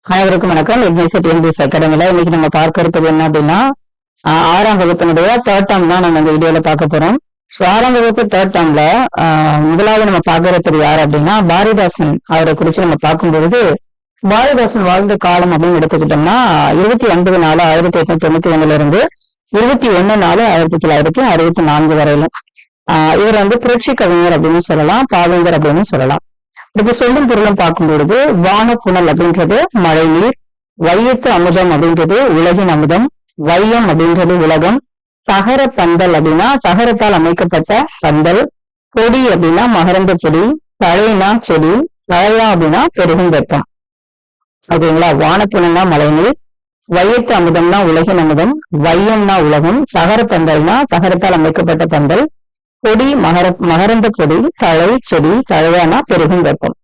அனைவருக்கும் வணக்கம். எம்பிஎஸ் அகாடமில இன்னைக்கு நம்ம பார்க்க இருப்பது என்ன அப்படின்னா, 6ஆம் வகுப்பினுடைய தேர்ட் டேர்ம் தான் நம்ம இந்த வீடியோல பார்க்க போறோம். 6ஆம் வகுப்பு தேர்ட் டேர்ம்ல முதலாவது நம்ம பார்க்க இருப்பது யார் அப்படின்னா, பாரதிதாசன் அவரை குறிச்சு நம்ம பார்க்கும்பொழுது, பாரதிதாசன் வாழ்ந்த காலம் அப்படின்னு எடுத்துக்கிட்டோம்னா 29/4/1891 இருந்து 21/4/1964 வரையிலும். இவர் புரட்சி கவிஞர் அப்படின்னு சொல்லலாம், பாவேந்தர் அப்படின்னு சொல்லலாம். இது சொல்லும் பொருளும் பார்க்கும் பொழுது, வானப்புணல் அப்படின்றது மழை நீர், வையத்து அமுதம் அப்படின்றது உலகின் அமுதம், வையம் அப்படின்றது உலகம், தகர பந்தல் அப்படின்னா தகரத்தால் அமைக்கப்பட்ட பந்தல், பொடி அப்படின்னா மகரந்த பொடி, தழைனா செடி, தழையா அப்படின்னா பெருகும் வெப்பம். ஓகேங்களா? வானப்புணல்னா மழை நீர், வையத்து அமுதம்னா உலகின் அமுதம், வையம்னா உலகம், தகர பந்தல்னா தகரத்தால் அமைக்கப்பட்ட பந்தல், பொடி மகரந்த பொடி, தழை செடி, தழையானா பெருகும் வெப்பம்.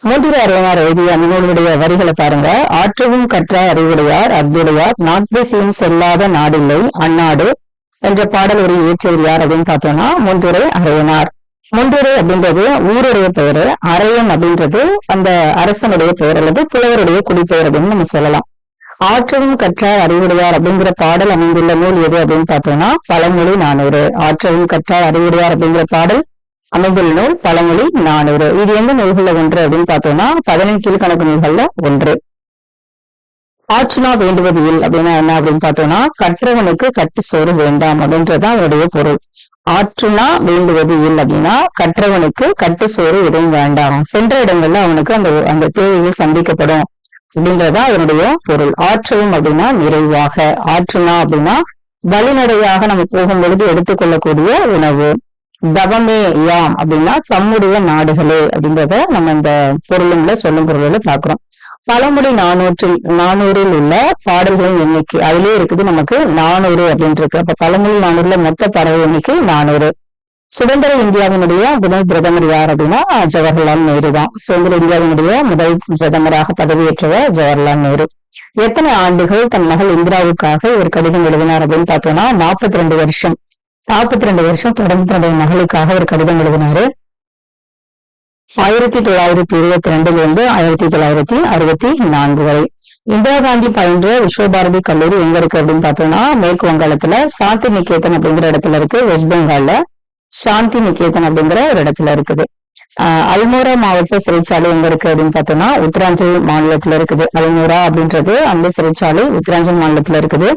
மூதுரை அரையனார் எழுதிய நூலுடைய வரிகளை பாருங்க. ஆற்றவும் கற்ற அறிவுடையார் அக்துடையார், நாட்பேசியும் செல்லாத நாடில்லை அந்நாடு என்ற பாடல் ஒரு இயற்றியவர் யார் அப்படின்னு பார்த்தோம்னா மூதுரை அரையனார். மூதுரை அப்படின்றது ஊருடைய பெயரு, அரையன் அப்படின்றது அந்த அரசனுடைய பெயர் அல்லது புலவருடைய குடிப்பெயர் அப்படின்னு நம்ம சொல்லலாம். ஆற்றவும் கற்ற அறிவுடையார் அப்படிங்கிற பாடல் அமைந்துள்ள நூல் எது அப்படின்னு பார்த்தோம்னா பழமொழி 400. ஆற்றவும் கற்ற அறிவுடையார் அப்படிங்கிற பாடல் அமைந்துள்ள நூல் பழமொழி 400. இது எந்த நூல்கள்ல ஒன்று அப்படின்னு பார்த்தோம்னா 18 கீழ்கணக்கு நூல்கள்ல ஒன்று. ஆற்றுனா வேண்டுவது இல் அப்படின்னா என்ன அப்படின்னு பார்த்தோம்னா, கற்றவனுக்கு கட்டு சோறு வேண்டாம் அப்படின்றதுதான் அவருடைய பொருள். ஆற்றுனா வேண்டுவது இல் அப்படின்னா கற்றவனுக்கு கட்டு சோறு எதுவும் வேண்டாம், சென்ற இடங்கள்ல அவனுக்கு அந்த தேவைகள் சந்திக்கப்படும் அப்படின்றதுதான் அதனுடைய பொருள். ஆற்றவும் அப்படின்னா நிறைவாக, ஆற்றுனா அப்படின்னா வழிநடையாக நம்ம போகும் பொழுது எடுத்துக்கொள்ளக்கூடிய உணவு. தவமே யாம் அப்படின்னா தம்முடைய நாடுகளே அப்படின்றத நம்ம இந்த பொருளுங்களை சொல்லும் பொருள்களை பாக்குறோம். பழமொழி 400 உள்ள பாடல்களின் எண்ணிக்கை அதுலயே இருக்குது நமக்கு 400 அப்படின்னு இருக்கு. அப்ப பழமொழி 400ல மொத்த பாடல் எண்ணிக்கை 400. சுதந்திர இந்தியாவினுடைய முதல் பிரதமர் யார் அப்படின்னா ஜவஹர்லால் நேரு தான். சுதந்திர இந்தியாவினுடைய முதல் பிரதமராக பதவியேற்றவர் ஜவஹர்லால் நேரு. எத்தனை ஆண்டுகள் தன் மகள் இந்திராவுக்காக ஒரு கடிதம் எழுதினார் அப்படின்னு பார்த்தோம்னா 42 வருஷம். 42 வருஷம் தொடர்ந்து தன்னுடைய மகளுக்காக ஒரு கடிதம் எழுதினாரு. 1922 இருந்து 1964 வரை. இந்திரா காந்தி பயின்ற விஸ்வபாரதி கல்லூரி எங்க இருக்கு அப்படின்னு பார்த்தோம்னா மேற்கு வங்காளத்துல சாந்தி நிகேதன் அப்படிங்கிற இடத்துல இருக்கு. வெஸ்ட் பெங்கால்ல சாந்தி நிகேதன் அப்படிங்கிற ஒரு இடத்துல இருக்குது. அல்மோரா மாவட்ட சிறைச்சாலை எங்க இருக்கு அப்படின்னு பார்த்தோம்னா உத்தராஞ்சல் மாநிலத்துல இருக்குது. அல்மோரா அப்படின்றது அந்த சிறைச்சாலை உத்தராஞ்சல் மாநிலத்துல இருக்குது.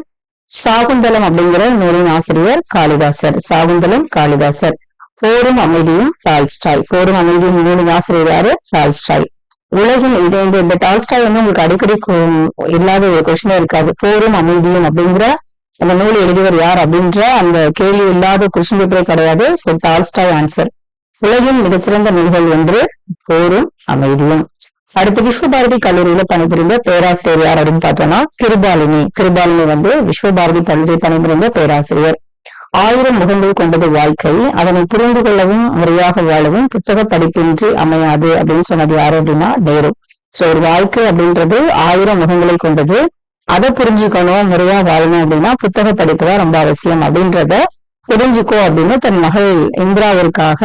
சாகுந்தலம் அப்படிங்கிற நூலின் ஆசிரியர் காளிதாசர். சாகுந்தலம் காளிதாசர். போரும் அமைதியும் டால்ஸ்டாய். போரும் அமைதியும் நூலின் ஆசிரியர் யாரு? டால்ஸ்டாய். உலகின் இந்த டால்ஸ்டாய் உங்களுக்கு அடிக்கடி இல்லாத ஒரு கொஸ்டினே இருக்காது. போரும் அமைதியும் அப்படிங்கிற அந்த நூல் எழுதியவர் யார் அப்படின்ற அந்த கேள்வி இல்லாத கொஸ்டின் பேப்பரே கிடையாது. So Tolstoy answer. உலகின் மிகச்சிறந்த நூல்கள் ஒன்று போரும் அமைதியும். அடுத்து விஸ்வபாரதி கல்லூரியில பணிபுரிந்த பேராசிரியர் யார் அப்படின்னு பார்த்தோம்னா கிருபாலினி. கிருபாலினி விஸ்வபாரதி கல்லூரியில் பணிபுரிந்த பேராசிரியர். 1000 முகங்கள் கொண்டது வாழ்க்கை, அதனை புரிந்து கொள்ளவும் முறையாக வாழவும் புத்தக படிப்பின்றி அமையாது அப்படின்னு சொன்னது யாரு அப்படின்னா நேரு. சோ ஒரு வாழ்க்கை அப்படின்றது 1000 முகங்களை கொண்டது, அதை புரிஞ்சுக்கணும், முறையா வாழணும் அப்படின்னா புத்தக படிப்பு தான் ரொம்ப அவசியம் அப்படின்றத புரிஞ்சுக்கோ அப்படின்னு தன் மகள் இந்திராவிற்காக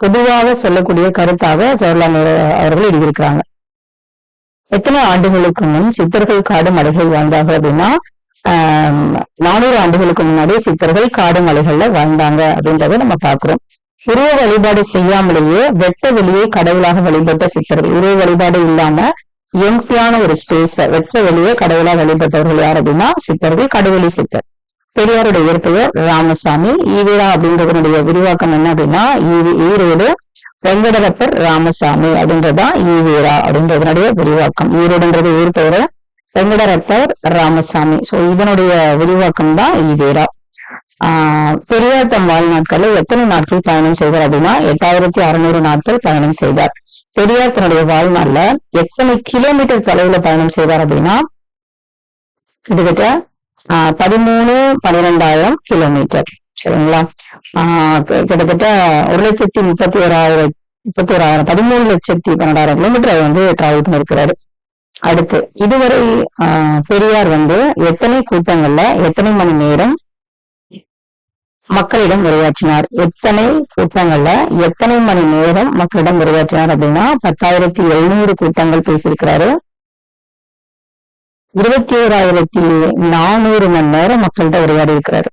பொதுவாக சொல்லக்கூடிய கருத்தாக ஜவஹர்லால் நேரு அவர்கள் எழுதியிருக்கிறாங்க. எத்தனை ஆண்டுகளுக்கு முன் சித்தர்கள் காடு மலைகள் வாழ்ந்தாங்க அப்படின்னா 400 ஆண்டுகளுக்கு முன்னாடி சித்தர்கள் காடு மலைகள்ல வாழ்ந்தாங்க அப்படின்றத நம்ம பாக்குறோம். உருவ வழிபாடு செய்யாமலேயே வெட்ட வெளியே கடவுளாக வழிபட்ட சித்தர்கள். உருவ வழிபாடு இல்லாம எம்டியான ஒரு ஸ்பேஸ் வெட்ட வெளியே கடவுளாக வழிபட்டவர்கள் யார் அப்படின்னா சித்தர்கள், கடுவெளி சித்தர். பெரியாருடைய இயற்பெயர் ராமசாமி. ஈவேரா அப்படின்றதனுடைய விரிவாக்கம் என்ன அப்படின்னா ஈரோடு வெங்கடரப்பர் ராமசாமி அப்படின்றதுதான் ஈவேரா அப்படின்றதனுடைய விரிவாக்கம். ஈரோடுன்றது ஊர் பெயரு, வெங்கடரப்பர் ராமசாமி. சோ இதனுடைய விரிவாக்கம் தான் ஈவேரா. பெரியார் தம் வாழ்நாட்கள்ல எத்தனை நாட்கள் பயணம் செய்தார் அப்படின்னா 8600 நாட்கள் பயணம் செய்தார். பெரியார் தன்னுடைய வாழ்நாள்ல எத்தனை கிலோமீட்டர் தொலைவுல பயணம் செய்தார் அப்படின்னா கிட்டத்தட்ட 13,12,000 கிலோமீட்டர். சரிங்களா? கிட்டத்தட்ட 1,31,000 13,12,000 கிலோமீட்டர் டிராவல் பண்ணிருக்கிறாரு. அடுத்து இதுவரை பெரியார் எத்தனை கூட்டங்கள்ல எத்தனை மணி நேரம் மக்களிடம் உரையாற்றினார்? எத்தனை கூட்டங்கள்ல எத்தனை மணி நேரம் மக்களிடம் உரையாற்றினார் அப்படின்னா 10,700 கூட்டங்கள் பேசியிருக்கிறாரு. 21,400 மணி நேரம் மக்கள்கிட்ட உரையாடி இருக்கிறாரு.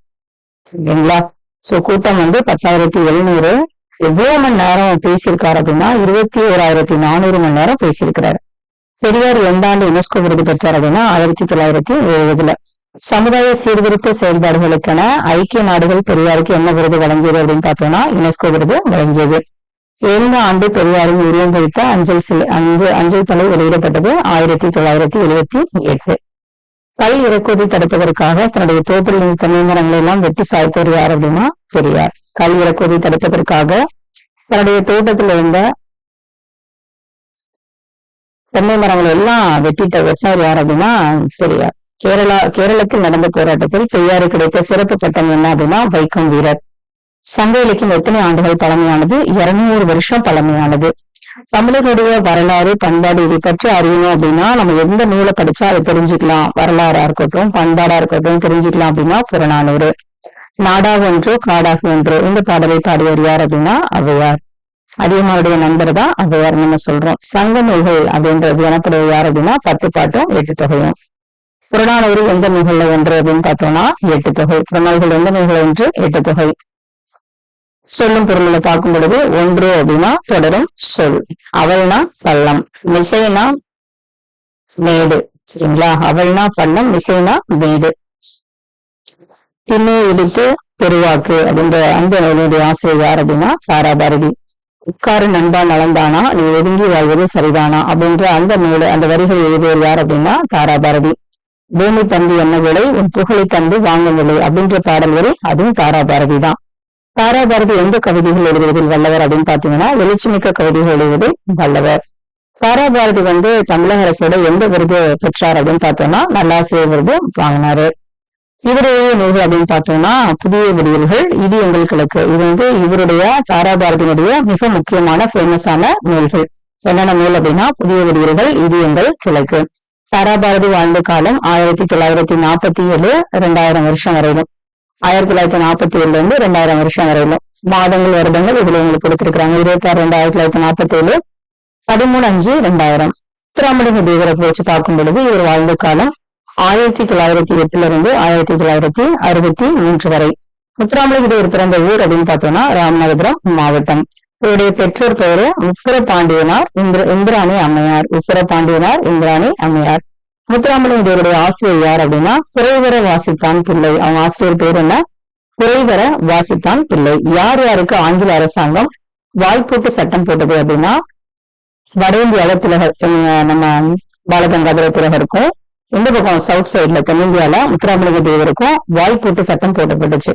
இல்லைங்களா? சோ கூட்டம் 10,700. எவ்வளவு மணி நேரம் பேசியிருக்காரு அப்படின்னா 21,400 மணி நேரம் பேசியிருக்கிறாரு. பெரியார் எந்த ஆண்டு யுனெஸ்கோ விருது பெற்றார் அப்படின்னா 1970. சமுதாய சீர்திருத்த செயல்பாடுகளுக்கென ஐக்கிய நாடுகள் பெரியாருக்கு என்ன விருது வழங்கியது அப்படின்னு பார்த்தோம்னா யுனெஸ்கோ விருது வழங்கியது. எந்த ஆண்டு பெரியாரின் உருவம் குறித்த அஞ்சல் தலை வெளியிடப்பட்டது? 1978. கல் இறக்குவதை தடுப்பதற்காக தன்னுடைய தோட்டத்தில் தென்னை மரங்களை எல்லாம் வெட்டி சாய்த்தவர் யார் அப்படின்னா பெரியார். கல் இறக்குவதை தடுப்பதற்காக தன்னுடைய தோட்டத்தில் இருந்த தென்னை மரங்கள் எல்லாம் வெட்டினவர் யார் அப்படின்னா பெரியார். கேரளத்தில் நடந்த போராட்டத்தில் பெரியாருக்கு கிடைத்த சிறப்பு பட்டம் என்ன அப்படின்னா வைக்கம் வீரர். சங்க இலக்கியம் எத்தனை ஆண்டுகள் பழமையானது? 200 வருஷம் பழமையானது. தமிழர்களுடைய வரலாறு பண்பாடு இதை பற்றி அறியணும் அப்படின்னா நம்ம எந்த நூலை படிச்சா அதை தெரிஞ்சுக்கலாம். வரலாறா இருக்கட்டும் பண்பாடா இருக்கட்டும் தெரிஞ்சுக்கலாம் அப்படின்னா புறநானூறு. நாடாக ஒன்றோ காடாக ஒன்றோ இந்த பாடலை பாடியவர் யார் அப்படின்னா ஔவையார். அதியமானுடைய நண்பர் தான் ஔவையார் நம்ம சொல்றோம். சங்க நூல்கள் அப்படின்றது எனப்படுவது யார் அப்படின்னா 10 பாட்டும் 8 தொகையும். புறநானூறு எந்த நூல்கள்ல ஒன்று அப்படின்னு பார்த்தோம்னா 8 தொகை. புறநானூறுகள் எந்த நூல்கள் ஒன்று? 8 தொகை. சொல்லும் பொருளை பார்க்கும் பொழுது ஒன்று அப்படின்னா தொடரும் சொல், அவள்னா பள்ளம், மிசைனா மேடு. சரிங்களா? அவள்னா பள்ளம், மிசைனா மேடு. திண்ணை இடித்து பெருவாக்கு அப்படின்ற அந்த நூலுடைய ஆசிரியர் யார் அப்படின்னா தாராபாரதி. உட்காரு நண்பா நலந்தானா நீ ஒதுங்கி வாழ்வது சரிதானா அப்படின்ற அந்த நூலை அந்த வரிகள் எழுதியவர் யார் அப்படின்னா தாராபாரதி. பூமி தந்து என்ன விலை உன் புகழை தந்து வாங்கும் விலை அப்படின்ற பாடல் வரி அதுவும் தாராபாரதி தான். தாராபாரதி எந்த கவிதைகள் எழுதுவதில் வல்லவர் அப்படின்னு பாத்தீங்கன்னா எழுச்சிமிக்க கவிதைகள் எழுதுவதில் வல்லவர். தாராபாரதி தமிழக அரசோட எந்த விருது பெற்றார் அப்படின்னு பார்த்தோம்னா நல்லாசிரியர் விருது வாங்கினாரு. இவருடைய நூல்கள் அப்படின்னு பார்த்தோம்னா புதிய விடியல்கள், இது எங்கள் கிழக்கு. இது இவருடைய தாராபாரதியினுடைய மிக முக்கியமான ஃபேமஸான நூல்கள். என்னென்ன நூல் அப்படின்னா புதிய விடியல்கள், இது எங்கள் கிழக்கு. தாராபாரதி வாழ்ந்த காலம் 1947 2000 வருஷம் வரையிலும். 1947 இருந்து 2000 வருஷம் வரையிலும். மாதங்கள் வருடங்கள் இதுல உங்களுக்கு கொடுத்திருக்கிறாங்க. 26/2/1947, 13/5/2000. முத்துராமலிங்க தேவரை வச்சு பார்க்கும் பொழுது இவர் வாழ்ந்த காலம் 1908 இருந்து 1963 வரை. முத்துராமலிங்க தேவர் பிறந்த ஊர் அப்படின்னு பார்த்தோம்னா ராமநாதபுரம் மாவட்டம். இவருடைய பெற்றோர் பெயரு உப்புர பாண்டியனார் இந்திராணி அம்மையார். உப்புர பாண்டியனார் இந்திராணி அம்மையார். முத்துராமலிங்க தேவருடைய ஆசிரியர் யார் அப்படின்னா குறைவர வாசித்தான் பிள்ளை. அவங்க ஆசிரியர் பேர் என்ன? குறைவர வாசித்தான் பிள்ளை. யார் யாருக்கு ஆங்கில அரசாங்கம் வாய்ப்பூட்டு சட்டம் போட்டது அப்படின்னா வட இந்தியாவில திலகர், நம்ம பாலகங்காதர திலகருக்கும் இந்த பக்கம் சவுத் சைட்ல தென்னிந்தியால முத்துராமலிங்க தேவருக்கும் வாய்ப்பூட்டு சட்டம் போட்டப்பட்டுச்சு.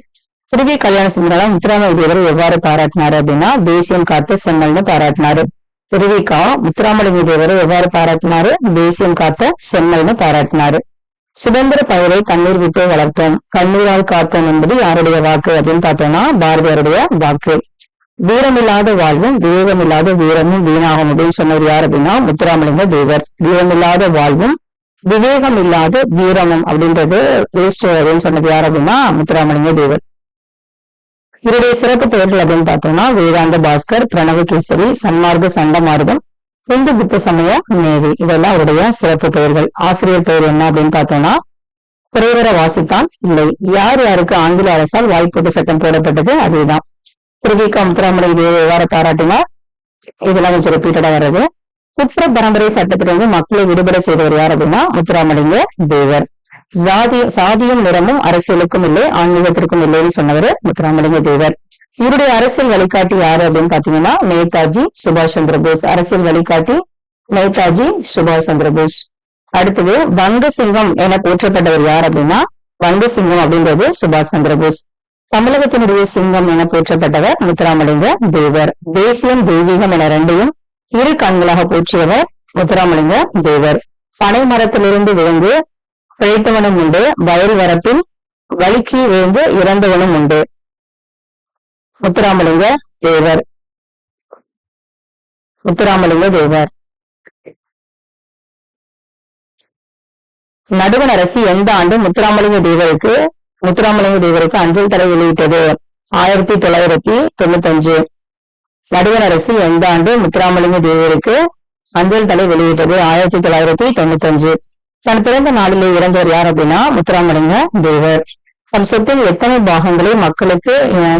திருவி கல்யாண சுந்தரம் முத்துராமலிங்க தேவரை எவ்வாறு பாராட்டினாரு அப்படின்னா தேசியம் காத்து செம்மல்னு பாராட்டினாரு. திருவிக்கா முத்துராமலிங்க தேவரை எவ்வாறு பாராட்டினாரு? தேசியம் காத்த செம்மல்னு பாராட்டினாரு. சுதந்திர பயிரை தண்ணீர் விட்டு வளர்த்தோம், கண்ணீரால் காத்தோம் என்பது யாருடைய வாக்கு அப்படின்னு பார்த்தோம்னா பாரதியாருடைய வாக்கு. வீரமில்லாத வாழ்வும் விவேகமில்லாத வீரமும் வீணாகும் அப்படின்னு சொன்னவர் யார் அப்படின்னா முத்துராமலிங்க தேவர். வீரமில்லாத வாழ்வும் விவேகம் இல்லாத வீரமும் அப்படின்றது வேஸ்ட் அப்படின்னு சொன்னது யார் அப்படின்னா முத்துராமலிங்க தேவர். இவருடைய சிறப்பு பெயர்கள் அப்படின்னு பார்த்தோம்னா வேதாந்த பாஸ்கர், பிரணவகேசரி, சன்மார்க்க சண்டமார்க்கம், இந்து புத்த சமய நேவி. இதெல்லாம் அவருடைய சிறப்பு பெயர்கள். ஆசிரியர் பெயர் என்ன அப்படின்னு பார்த்தோம்னா குறைவர வாசித்தான் இல்லை. யார் யாருக்கு ஆங்கில அரசால் வாய்ப்பூட்டு சட்டம் போடப்பட்டது? அதேதான். திருவிக்கா முத்துராமலிங்க தேவர் எவ்வாறு பாராட்டினார்? இதெல்லாம் கொஞ்சம் ரிப்பீட்டடா வர்றது. குற்ற பரம்பரை சட்டத்திலிருந்து மக்களை விடுபட செய்தவர் யார் அப்படின்னா முத்துராமலிங்க தேவர். சாதியும் நிறமும் அரசியலுக்கும் இல்லை ஆன்மீகத்திற்கும் இல்லைன்னு சொன்னவர் முத்துராமலிங்க தேவர். இவருடைய அரசியல் வழிகாட்டி யாரு அப்படின்னு பாத்தீங்கன்னா நேதாஜி சுபாஷ் சந்திர போஸ். அரசியல் வழிகாட்டி நேதாஜி சுபாஷ் சந்திர போஸ். அடுத்தது வங்கசிங்கம் என போற்றப்பட்டவர் யார் அப்படின்னா வங்கசிங்கம் அப்படின்றது சுபாஷ் சந்திர போஸ். தமிழகத்தினுடைய சிங்கம் என போற்றப்பட்டவர் முத்துராமலிங்க தேவர். தேசியம் தெய்வீகம் என ரெண்டையும் இரு கண்களாக போற்றியவர் முத்துராமலிங்க தேவர். பனை மரத்திலிருந்து விழுந்து பிழைத்தவனும் உண்டு, வயல் வரப்பில் வலிக்கு விழுந்து இறந்தவனும் உண்டு. முத்துராமலிங்க தேவர். முத்துராமலிங்க தேவர். நடுவண் அரசு எந்த ஆண்டு முத்துராமலிங்க தேவருக்கு அஞ்சல் தலை வெளியிட்டது? 1995. நடுவண் அரசு எந்த ஆண்டு முத்துராமலிங்க தேவருக்கு அஞ்சல் தலை வெளியிட்டது? 1995. தன் பிறந்த நாளிலே இறந்தவர் யார் அப்படின்னா முத்துராமலிங்க தேவர். தம் சொத்தின் எத்தனை பாகங்களை மக்களுக்கு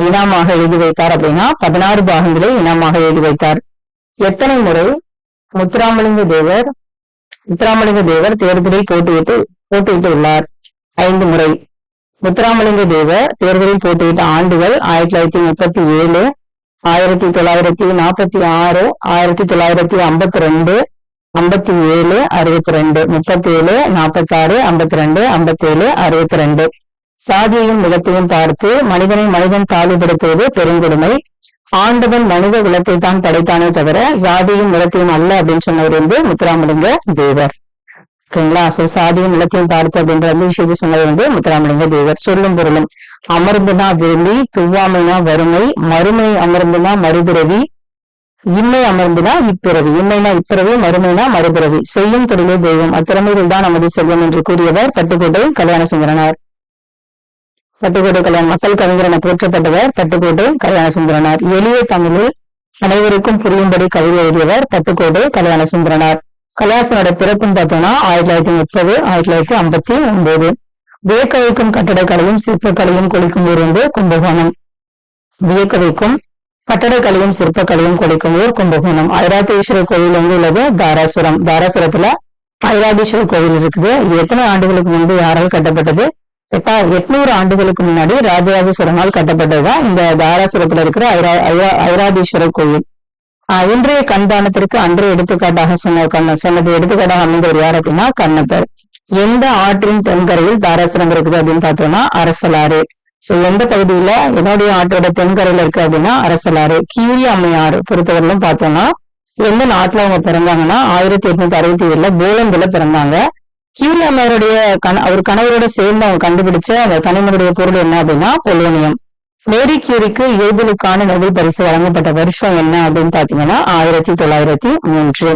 இனாமாக எழுதி வைத்தார் அப்படின்னா 16 பாகங்களை இனாமாக எழுதி வைத்தார். எத்தனை முறை முத்துராமலிங்க தேவர் தேர்தலில் போட்டியிட்டு உள்ளார்? 5 முறை. முத்துராமலிங்க தேவர் தேர்தலில் போட்டியிட்ட ஆண்டுகள் 1937, 1946, 1952, 57, 62, 37, 46, 52, 57, 62. சாதியையும் நிலத்தையும் பார்த்து மனிதன் தாழ்வுபடுத்துவது பெருங்கொடுமை. ஆண்டவன் மனித குலத்தை தான் படைத்தானே தவிர சாதியும் நிலத்தையும் அல்ல அப்படின்னு சொன்னவர் முத்துராமலிங்க தேவர். ஓகேங்களா? சோ சாதியும் நிலத்தையும் பார்த்து அப்படின்ற அந்த விஷயத்தை சொன்னது முத்துராமலிங்க தேவர். சொல்லும் பொருளும் அமர்ந்துனா வேலி, துவாமைனா வறுமை, மறுமை அமர்ந்துனா மறுபிறவி, இம்மை அமர்ந்துனா இப்பிறவி. இம்மைனா இப்பிறவி, மறுமைனா மறுபிறவி. செய்யும் தொழிலே தெய்வம், அத்திறமையில் தான் நமது செல்வம் என்று கூறியவர் பட்டுக்கோட்டை கல்யாண சுந்தரனார். மக்கள் கவிஞர் என போற்றப்பட்டவர் பட்டுக்கோட்டை கல்யாண சுந்தரனார். எளிய தமிழில் அனைவருக்கும் புரியும்படி கவிதை எழுதியவர் பட்டுக்கோட்டை கல்யாண சுந்தரனார். கலாசனோட பிறப்புன்னு பார்த்தோம்னா 1930, 1959. வியக்க வைக்கும் கட்டடக்கலையும் சிற்பக்கலையும் கொளிக்கும் ஊர் கும்பகோணம். வியக்க வைக்கும் கட்டடக்கலையும் சிற்பக்கலையும் கொளிக்கும் ஊர் கும்பகோணம். ஐராதீஸ்வரர் கோவில் உள்ளது தாராசுரம். தாராசுரத்துல ஐராதீஸ்வரர் கோவில் இருக்குது. இது எத்தனை ஆண்டுகளுக்கு முன்பு யாரால் கட்டப்பட்டது? 800 ஆண்டுகளுக்கு முன்னாடி ராஜராஜ சோழனால் கட்டப்பட்டதுதான் இந்த தாராசுரத்துல இருக்கிற ஐராதீஸ்வரர் கோவில். இன்றைய கண்தானத்திற்கு அன்றைய எடுத்துக்காட்டாக சொன்னது எடுத்துக்காட்டாக அமைந்தவர் யார் அப்படின்னா கண்ணப்பர். எந்த ஆற்றின் தென்கரையில் தாராசுரம் இருக்குது அப்படின்னு பார்த்தோம்னா அரசலாறு. சோ எந்த பகுதியில என்னுடைய ஆற்றோட தென்கரையில இருக்கு அப்படின்னா அரசலாறு. கீரி அம்மையார் பொறுத்தவரையிலும் பார்த்தோம்னா எந்த நாட்டுல அவங்க பிறந்தாங்கன்னா 1867 போலந்துல பிறந்தாங்க. கீரி அம்மையாருடைய அவர் கணவரோட சேர்ந்து அவங்க கண்டுபிடிச்ச அந்த கனிமனுடைய பொருள் என்ன அப்படின்னா பொலோனியம். மேரி கியூரிக்கு இயற்பியலுக்கான நோபல் பரிசு வழங்கப்பட்ட வருஷம் என்ன அப்படின்னு பாத்தீங்கன்னா 1903.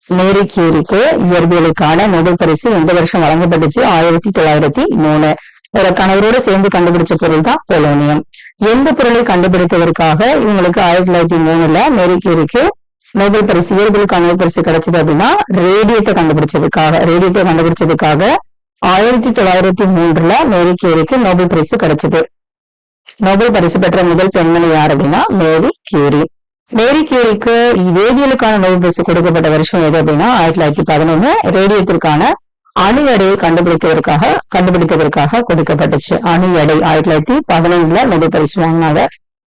மேரி கியூரிக்கு இயற்பியலுக்கான நோபல் பரிசு எந்த வருஷம் வழங்கப்பட்டுச்சு? 1903. ஒரு கணவரோட சேர்ந்து கண்டுபிடிச்ச பொருள் தான் பொலோனியம். எந்த பொருளை கண்டுபிடித்ததற்காக இவங்களுக்கு 1903 மேரி கியூரிக்கு நோபல் பரிசு இயற்பியலுக்கான நோபல் பரிசு கிடைச்சது அப்படின்னா ரேடியத்தை கண்டுபிடிச்சதுக்காக 1903 மேரி கியூரிக்கு நோபல் பரிசு கிடைச்சது. நோபல் பரிசு பெற்ற முதல் பெண்மணி யார் அப்படின்னா மேரி கியூரி. மேரி கியூரிக்கு வேதியியலுக்கான நோபல் பரிசு கொடுக்கப்பட்ட வருஷம் எது அப்படின்னா 1911. ரேடியத்திற்கான அணு எடையை கண்டுபிடித்ததற்காக கொடுக்கப்பட்டுச்சு. அணு எடை 1911 நோபல் பரிசு வாங்கினாங்க.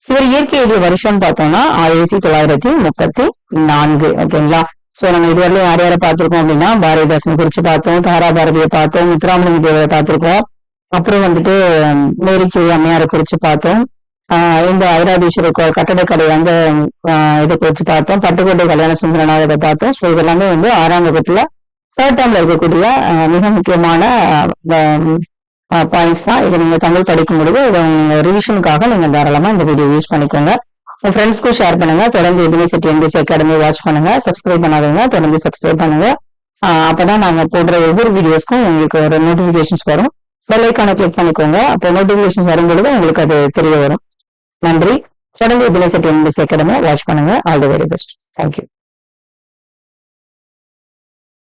இவர் இயற்கை எழுதிய வருஷம் பார்த்தோம்னா 1934. ஓகேங்களா? சோ நம்ம இதுவரையிலும் யார் யாரை பார்த்திருக்கோம் அப்படின்னா பாரதிதாசன் குறிச்சு பார்த்தோம், தாரா பாரதியை பார்த்தோம், முத்துராமலிங்க தேவரை பார்த்திருக்கோம், அப்புறம் மேரி கியூரி அம்மையாரை குறிச்சு பார்த்தோம், இந்த ஐராதீஸ்வரர் கட்டடக்கலை இதை குறிச்சு பார்த்தோம், பட்டுக்கோட்டை கல்யாண சுந்தரனார் இதை பார்த்தோம். ஸோ இதெல்லாமே 6ஆம் வகுப்புல 3rd டேர்ம்ல இருக்கக்கூடிய மிக முக்கியமான பாயிண்ட்ஸ் தான். இதை நீங்க தமிழ் படிக்கும் பொழுது இதை நீங்க ரிவிஷனுக்காக நீங்க தாராளமா இந்த வீடியோ யூஸ் பண்ணிக்கோங்க. உங்க ஃப்ரெண்ட்ஸ்க்கும் ஷேர் பண்ணுங்க. தொடர்ந்து யூனிவர்சிட்டி எம்பிசி அகாடமி வாட்ச் பண்ணுங்க. சப்ஸ்கிரைப் பண்ணாதவங்க தொடர்ந்து சப்ஸ்கிரைப் பண்ணுங்க. அப்பதான் நாங்க போடுற ஒவ்வொரு வீடியோஸ்க்கும் உங்களுக்கு ஒரு நோட்டிபிகேஷன்ஸ் வரும். பெல் ஐகானை கிளிக் பண்ணிக்கோங்க. அப்போ நோட்டிபிகேஷன்ஸ் வரும்பொழுது உங்களுக்கு அது தெரிய வரும். நன்றி. தொடர்ந்து யூனிவர்சிட்டி எம்பிசி அகாடமி வாட்ச் பண்ணுங்க. All the very best. Thank you.